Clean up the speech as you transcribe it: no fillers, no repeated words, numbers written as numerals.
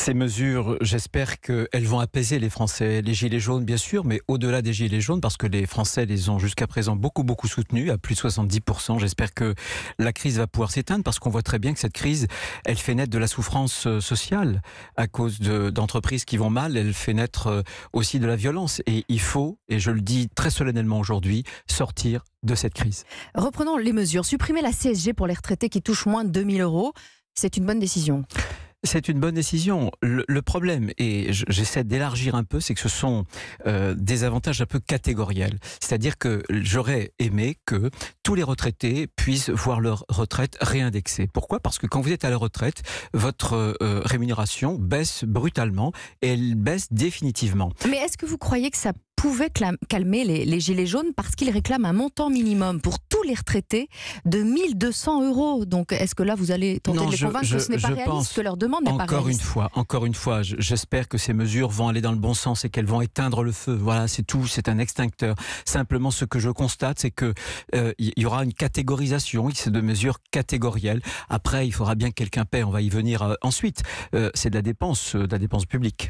Ces mesures, j'espère qu'elles vont apaiser les Français. Les gilets jaunes, bien sûr, mais au-delà des gilets jaunes, parce que les Français les ont jusqu'à présent beaucoup soutenus, à plus de 70%. J'espère que la crise va pouvoir s'éteindre, parce qu'on voit très bien que cette crise, elle fait naître de la souffrance sociale à cause d'entreprises qui vont mal. Elle fait naître aussi de la violence. Et il faut, et je le dis très solennellement aujourd'hui, sortir de cette crise. Reprenons les mesures. Supprimer la CSG pour les retraités qui touchent moins de 2 000 €, c'est une bonne décision. C'est une bonne décision. Le problème, et j'essaie d'élargir un peu, c'est que ce sont des avantages un peu catégoriels. C'est-à-dire que j'aurais aimé que tous les retraités puissent voir leur retraite réindexée. Pourquoi ? Parce que quand vous êtes à la retraite, votre rémunération baisse brutalement et elle baisse définitivement. Mais est-ce que vous croyez que ça pouvait calmer les gilets jaunes parce qu'ils réclament un montant minimum pour tous les retraités de 1 200 €. Donc est-ce que là vous allez tenter de les convaincre que ce n'est pas réaliste, que leur demande n'est pas réaliste? Encore une fois, j'espère que ces mesures vont aller dans le bon sens et qu'elles vont éteindre le feu. Voilà, c'est tout, c'est un extincteur. Simplement, ce que je constate, c'est que il y aura une catégorisation, c'est de mesures catégorielles. Après, il faudra bien que quelqu'un paie, on va y venir ensuite. C'est de la dépense publique.